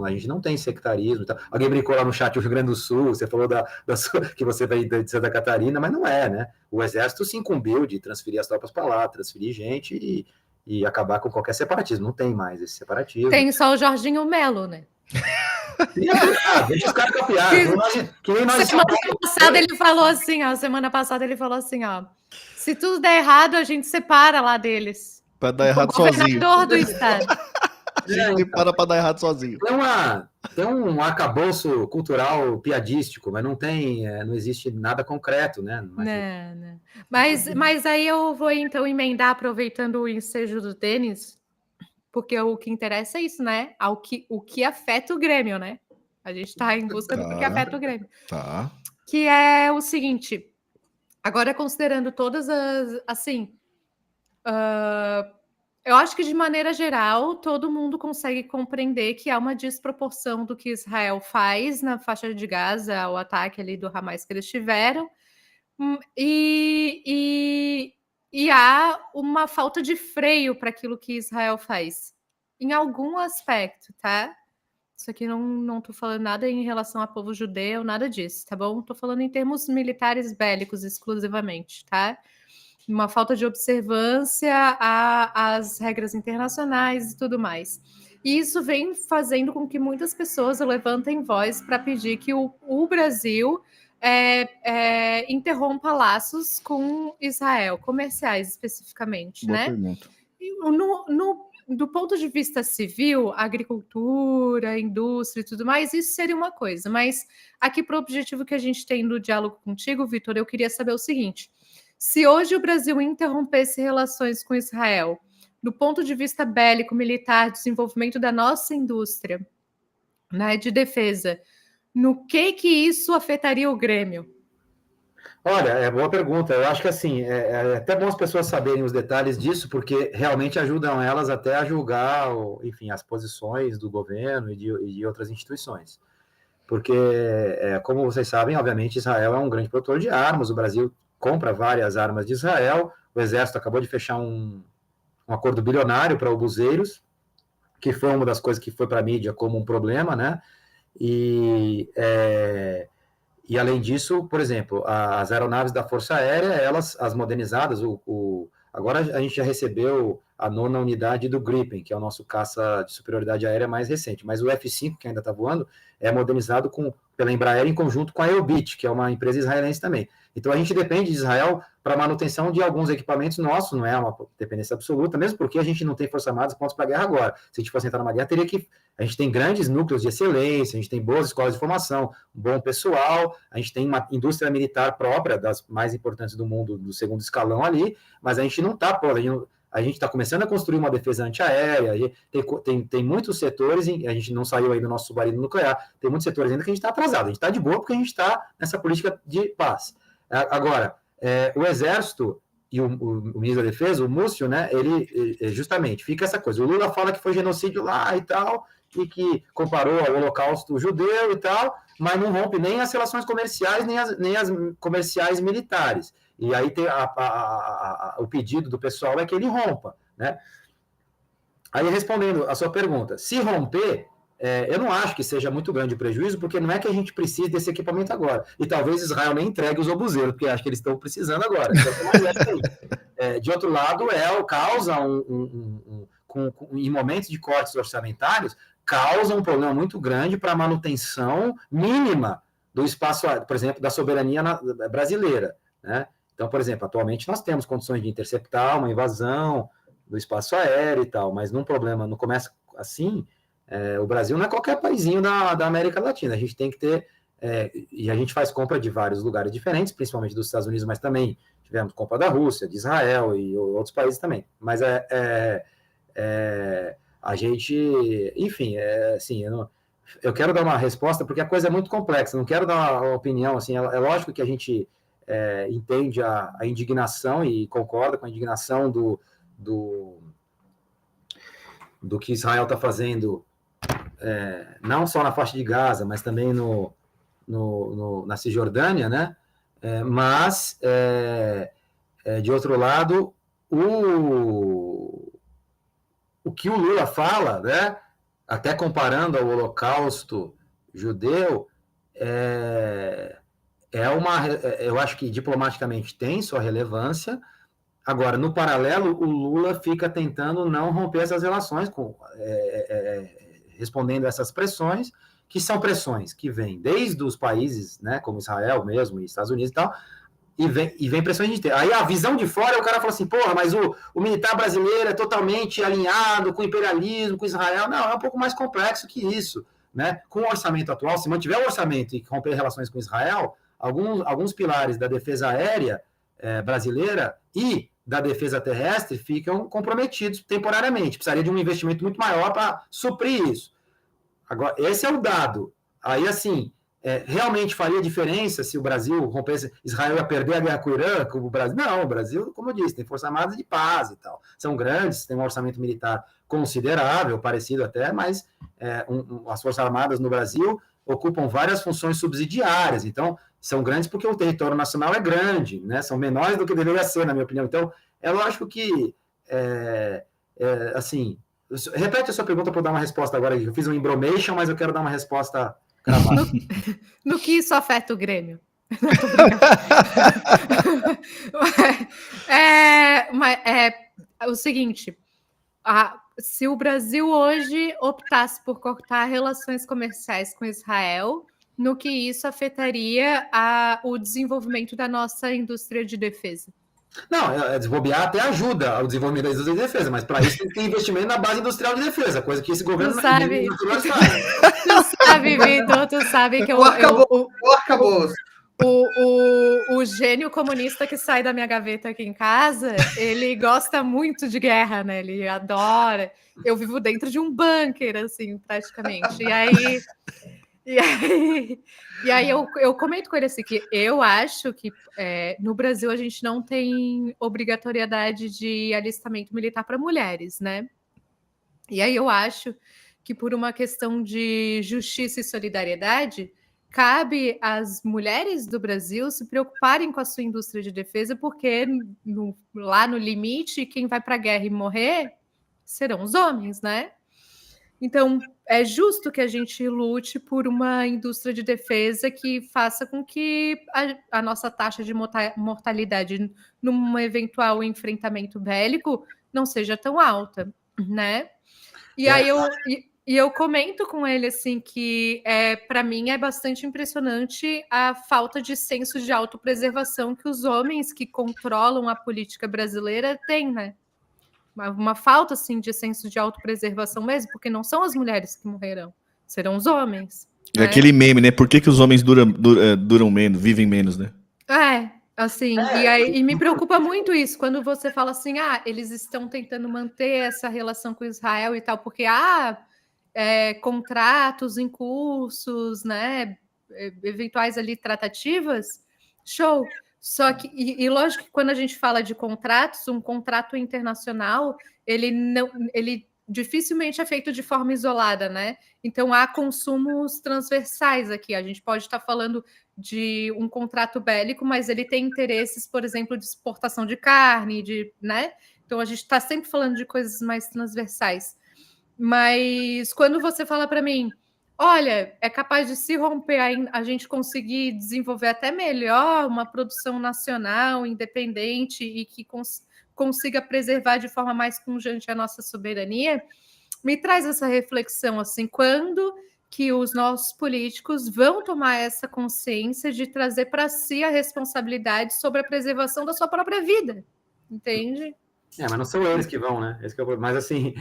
a gente não tem sectarismo. Tá? Alguém brincou lá no chat o Rio Grande do Sul, você falou que você veio de Santa Catarina, mas não é, né? O Exército se incumbiu de transferir as tropas para lá, transferir gente e acabar com qualquer separatismo. Não tem mais esse separatismo. Tem só o Jorginho Melo, né? Deixa os caras copiar. Semana passada ele falou assim, ó. Se tudo der errado, a gente separa lá deles. Pra dar errado sozinho. Governador do estado. Separa pra dar errado sozinho. Tem um arcabouço cultural piadístico, mas não existe nada concreto, né? Não. Mas aí eu vou então emendar, aproveitando o ensejo do tênis, porque o que interessa é isso, né? O que afeta o Grêmio, né? A gente está em busca do que afeta o Grêmio. Tá. Que é o seguinte, agora considerando todas as, assim, eu acho que de maneira geral, todo mundo consegue compreender que há uma desproporção do que Israel faz na faixa de Gaza, o ataque ali do Hamas que eles tiveram, e há uma falta de freio para aquilo que Israel faz, em algum aspecto, tá? Isso aqui não tô falando nada em relação ao povo judeu, nada disso, tá bom? Tô falando em termos militares bélicos exclusivamente, tá? Uma falta de observância às regras internacionais e tudo mais. E isso vem fazendo com que muitas pessoas levantem voz para pedir que o Brasil interrompa laços com Israel, comerciais especificamente, Boa né? pergunta. Do ponto de vista civil, agricultura, indústria e tudo mais, isso seria uma coisa. Mas aqui, para o objetivo que a gente tem no diálogo contigo, Vitor, eu queria saber o seguinte: se hoje o Brasil interrompesse relações com Israel, do ponto de vista bélico, militar, desenvolvimento da nossa indústria, né, de defesa, no que isso afetaria o Grêmio? Olha, é boa pergunta. Eu acho que assim, é até bom as pessoas saberem os detalhes disso, porque realmente ajudam elas até a julgar, enfim, as posições do governo e de outras instituições. Porque, como vocês sabem, obviamente, Israel é um grande produtor de armas, o Brasil compra várias armas de Israel, o Exército acabou de fechar um acordo bilionário para obuseiros, que foi uma das coisas que foi para a mídia como um problema, né? E além disso, por exemplo, as aeronaves da Força Aérea, as modernizadas, agora a gente já recebeu a 9ª unidade do Gripen, que é o nosso caça de superioridade aérea mais recente, mas o F-5, que ainda está voando, é modernizado pela Embraer em conjunto com a Elbit, que é uma empresa israelense também. Então a gente depende de Israel para manutenção de alguns equipamentos nossos, não é uma dependência absoluta, mesmo porque a gente não tem forças armadas prontas para a guerra agora. Se a gente fosse entrar numa guerra, a gente tem grandes núcleos de excelência, a gente tem boas escolas de formação, um bom pessoal, a gente tem uma indústria militar própria, das mais importantes do mundo, do segundo escalão ali, mas a gente não está, a gente está começando a construir uma defesa antiaérea, tem muitos setores, a gente não saiu aí do nosso submarino nuclear, tem muitos setores ainda que a gente está atrasado, a gente está de boa porque a gente está nessa política de paz. Agora, o Exército e o ministro da Defesa, o Múcio, né, ele justamente fica essa coisa, o Lula fala que foi genocídio lá e tal, e que comparou ao Holocausto judeu e tal, mas não rompe nem as relações comerciais, nem as comerciais militares. E aí tem o pedido do pessoal é que ele rompa, né? Aí, respondendo a sua pergunta, se romper, eu não acho que seja muito grande o prejuízo, porque não é que a gente precise desse equipamento agora. E talvez Israel nem entregue os obuseiros, porque acho que eles estão precisando agora. Então, de outro lado, causa em momentos de cortes orçamentários, causa um problema muito grande para a manutenção mínima do espaço, por exemplo, da soberania brasileira, né? Então, por exemplo, atualmente nós temos condições de interceptar uma invasão do espaço aéreo e tal, mas num problema, não começa assim, o Brasil não é qualquer paizinho da América Latina, a gente tem que ter, e a gente faz compra de vários lugares diferentes, principalmente dos Estados Unidos, mas também tivemos compra da Rússia, de Israel e outros países também, mas a gente, enfim, assim, eu quero dar uma resposta porque a coisa é muito complexa, não quero dar uma opinião, assim, é lógico que a gente entende a indignação e concorda com a indignação do que Israel está fazendo, não só na faixa de Gaza, mas também na Cisjordânia, né? Mas, de outro lado, o que o Lula fala, né? até comparando ao Holocausto judeu, eu acho que diplomaticamente tem sua relevância. Agora, no paralelo, o Lula fica tentando não romper essas relações, respondendo a essas pressões, que são pressões que vêm desde os países, né, como Israel mesmo, e Estados Unidos e tal, e vem pressões de inteiro. Aí a visão de fora, o cara fala assim, porra, mas o militar brasileiro é totalmente alinhado com o imperialismo, com Israel. Não, é um pouco mais complexo que isso. Né? Com o orçamento atual, se mantiver o orçamento e romper relações com Israel, alguns pilares da defesa aérea brasileira e da defesa terrestre ficam comprometidos temporariamente. Precisaria de um investimento muito maior para suprir isso. Agora, esse é o dado. Aí, assim, realmente faria diferença se o Brasil rompesse, Israel ia perder a guerra com o Irã, como o Brasil? Não, o Brasil, como eu disse, tem forças armadas de paz e tal. São grandes, tem um orçamento militar considerável, parecido até, mas as forças armadas no Brasil ocupam várias funções subsidiárias, então são grandes porque o território nacional é grande, né? São menores do que deveria ser, na minha opinião. Então, é lógico que, assim, repete a sua pergunta para eu dar uma resposta agora. Eu fiz um embromation, mas eu quero dar uma resposta cravada. No que isso afeta o Grêmio? O seguinte, se o Brasil hoje optasse por cortar relações comerciais com Israel, no que isso afetaria o desenvolvimento da nossa indústria de defesa? Não, desbobear até ajuda ao desenvolvimento da indústria de defesa, mas para isso tem que ter investimento na base industrial de defesa, coisa que esse governo não faz. Tu sabe, Vitor, tu sabe que o gênio comunista que sai da minha gaveta aqui em casa, ele gosta muito de guerra, né? Ele adora. Eu vivo dentro de um bunker, assim, praticamente. E aí eu comento com ele assim, que eu acho que no Brasil a gente não tem obrigatoriedade de alistamento militar para mulheres, né? E aí eu acho que por uma questão de justiça e solidariedade, cabe às mulheres do Brasil se preocuparem com a sua indústria de defesa, porque lá no limite, quem vai para a guerra e morrer serão os homens, né? Então, é justo que a gente lute por uma indústria de defesa que faça com que a nossa taxa de mortalidade num eventual enfrentamento bélico não seja tão alta, né? E aí eu comento com ele assim que para mim é bastante impressionante a falta de senso de autopreservação que os homens que controlam a política brasileira têm, né? Uma falta assim de senso de autopreservação mesmo, porque não são as mulheres que morrerão, serão os homens. É aquele meme, né? Por que os homens duram menos, vivem menos, né? Assim, e me preocupa muito isso, quando você fala assim, eles estão tentando manter essa relação com Israel e tal, porque contratos em cursos, né, eventuais ali tratativas, show. Só que, e lógico que quando a gente fala de contratos, um contrato internacional, ele dificilmente é feito de forma isolada, né? Então há consumos transversais aqui. A gente pode estar falando de um contrato bélico, mas ele tem interesses, por exemplo, de exportação de carne, né? Então a gente está sempre falando de coisas mais transversais. Mas quando você fala para mim, olha, é capaz de se romper a gente conseguir desenvolver até melhor uma produção nacional, independente e que consiga preservar de forma mais pungente a nossa soberania, me traz essa reflexão, assim, quando que os nossos políticos vão tomar essa consciência de trazer para si a responsabilidade sobre a preservação da sua própria vida, entende? Mas não são eles que vão, né? Mas, assim,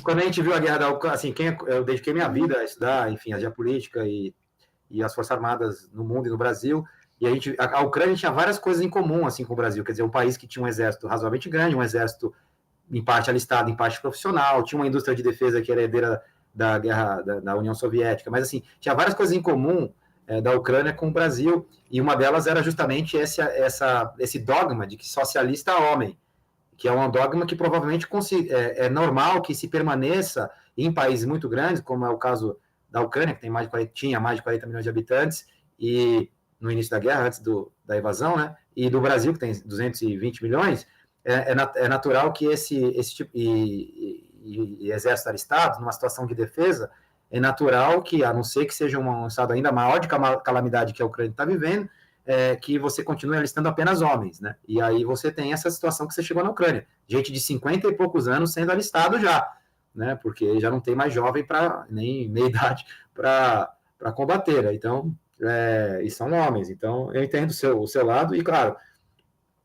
quando a gente viu a guerra da Ucrânia, assim, eu dediquei minha vida a estudar, enfim, a geopolítica e as Forças Armadas no mundo e no Brasil, e a Ucrânia tinha várias coisas em comum, assim, com o Brasil, quer dizer, um país que tinha um exército razoavelmente grande, um exército em parte alistado, em parte profissional, tinha uma indústria de defesa que era herdeira da guerra da União Soviética, mas, assim, tinha várias coisas em comum da Ucrânia com o Brasil, e uma delas era justamente esse dogma de que só se alista homem, que é um dogma que provavelmente é normal que se permaneça em países muito grandes, como é o caso da Ucrânia, que tinha mais de 40 milhões de habitantes, e no início da guerra, antes da invasão, né? E do Brasil, que tem 220 milhões, é natural que esse tipo... E e exército alistado, numa situação de defesa, é natural que, a não ser que seja um estado ainda maior de calamidade que a Ucrânia está vivendo, que você continue alistando apenas homens, né? E aí você tem essa situação que você chegou na Ucrânia. Gente de 50 e poucos anos sendo alistado já, né? Porque já não tem mais jovem nem meia idade para combater, né? Então, e são homens. Então, eu entendo o seu lado, e claro,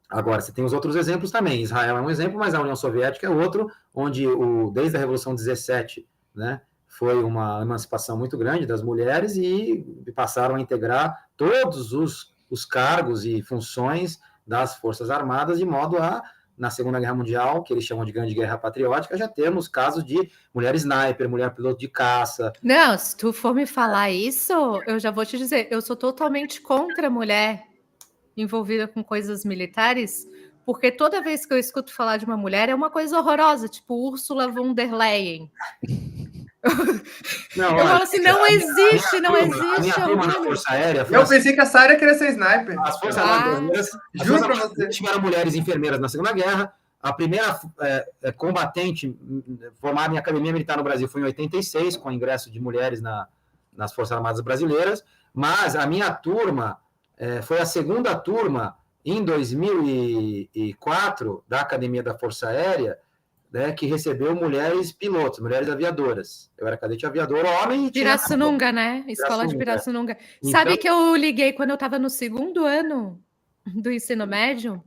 agora, você tem os outros exemplos também. Israel é um exemplo, mas a União Soviética é outro, onde desde a Revolução 17, né, foi uma emancipação muito grande das mulheres e passaram a integrar todos os cargos e funções das Forças Armadas, de modo a, na Segunda Guerra Mundial, que eles chamam de Grande Guerra Patriótica, já temos casos de mulher sniper, mulher piloto de caça. Não, se tu for me falar isso, eu já vou te dizer, eu sou totalmente contra a mulher envolvida com coisas militares, porque toda vez que eu escuto falar de uma mulher é uma coisa horrorosa, tipo Ursula von der Leyen. Não, eu falo assim, não existe. A minha turma na Força Aérea... Eu pensei que a Sarah queria ser sniper. As Forças Armadas juro pra você. tiveram mulheres enfermeiras na Segunda Guerra. A primeira combatente formada em Academia Militar no Brasil foi em 86, com o ingresso de mulheres nas Forças Armadas brasileiras, mas a minha turma foi a segunda turma, em 2004, da Academia da Força Aérea, né, que recebeu mulheres pilotos, mulheres aviadoras. Eu era cadete aviador, homem... e Pirassununga, né? Escola de Pirassununga. Então, sabe que eu liguei quando eu estava no segundo ano do ensino médio?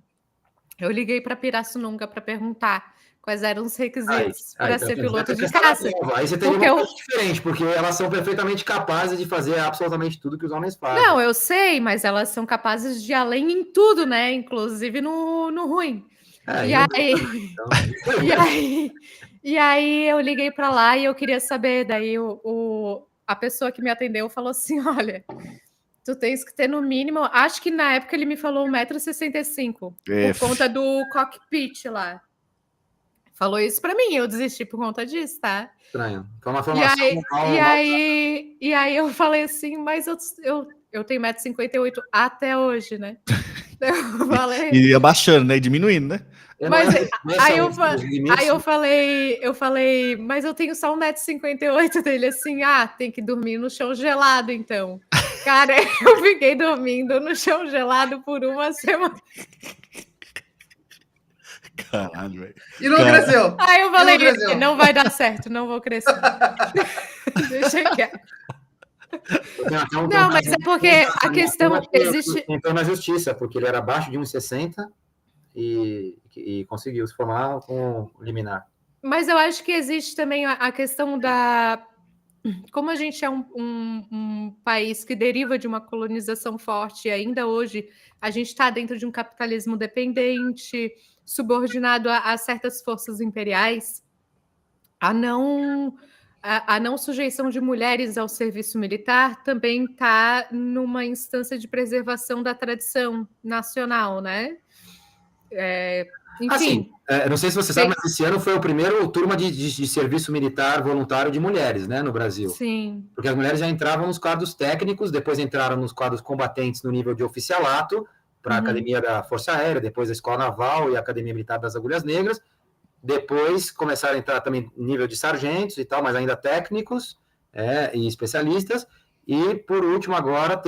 Eu liguei para Pirassununga para perguntar quais eram os requisitos para ser piloto de caça. Aí você tem uma coisa diferente, porque elas são perfeitamente capazes de fazer absolutamente tudo que os homens fazem. Não, eu sei, mas elas são capazes de ir além em tudo, né? Inclusive no ruim. E aí eu liguei para lá e eu queria saber, daí a pessoa que me atendeu falou assim, olha, tu tens que ter no mínimo, acho que na época ele me falou 1,65 m, por conta do cockpit lá. Falou isso para mim, eu desisti por conta disso, tá? Estranho. Foi uma formação e aí eu falei assim, mas eu tenho 1,58 m até hoje, né? Eu falei... E abaixando, né? Diminuindo, né? Mas aí eu falei, mas eu tenho só 1,58 m dele, assim, tem que dormir no chão gelado, então. Cara, eu fiquei dormindo no chão gelado por uma semana. Caralho, velho. E não cresceu. Aí eu falei, não vai dar certo, não vou crescer. Deixa quieto. Não, mas é porque a questão existe... Entrou na justiça, porque ele era abaixo de 1,60 m e conseguiu se formar com liminar. Mas eu acho que existe também a questão da... Como a gente é um país que deriva de uma colonização forte, e ainda hoje a gente está dentro de um capitalismo dependente, subordinado a certas forças imperiais, a não sujeição de mulheres ao serviço militar também está numa instância de preservação da tradição nacional, né? Enfim. Assim, não sei se você sabe, mas esse ano foi o primeiro turma de serviço militar voluntário de mulheres, né, no Brasil. Sim. Porque as mulheres já entravam nos quadros técnicos, depois entraram nos quadros combatentes no nível de oficialato, para a Academia da Força Aérea, depois a Escola Naval e a Academia Militar das Agulhas Negras. Depois começaram a entrar também no nível de sargentos e tal, mas ainda técnicos e especialistas. E, por último, agora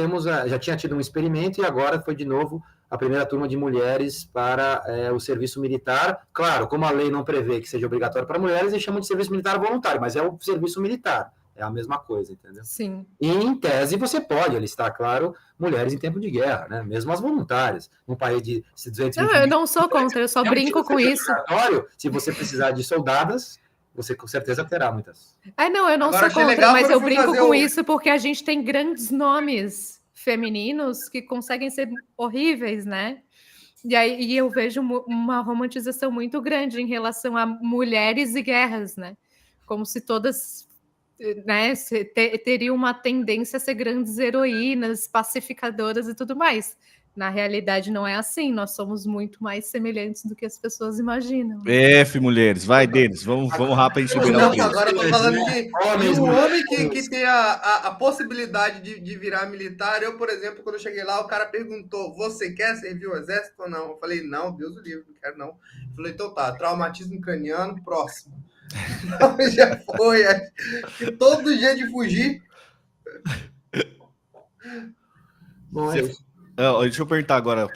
já tinha tido um experimento e agora foi de novo a primeira turma de mulheres para o serviço militar. Claro, como a lei não prevê que seja obrigatório para mulheres, eles chamam de serviço militar voluntário, mas é o serviço militar, é a mesma coisa, entendeu? Sim. E, em tese, você pode alistar, claro, mulheres em tempo de guerra, né? Mesmo as voluntárias. Num país de 220 milhões... eu não sou contra, eu só brinco com isso. Se você precisar de soldadas, você com certeza terá muitas. Não, eu não sou contra, mas eu brinco com isso porque a gente tem grandes nomes femininos que conseguem ser horríveis, né? E eu vejo uma romantização muito grande em relação a mulheres e guerras, né? Como se todas, né, teriam uma tendência a ser grandes heroínas, pacificadoras e tudo mais. Na realidade, não é assim. Nós somos muito mais semelhantes do que as pessoas imaginam. Mulheres, vai deles. Vamos rápido a gente liberar o tempo. Agora eu tô falando de um homem que tem a possibilidade de virar militar. Eu, por exemplo, quando eu cheguei lá, o cara perguntou, você quer servir o exército ou não? Eu falei, não, Deus o livre, não quero não. Eu falei, então tá, traumatismo craniano, próximo. Não, já foi. Que todo jeito de fugir. Bom, Deixa eu perguntar agora, só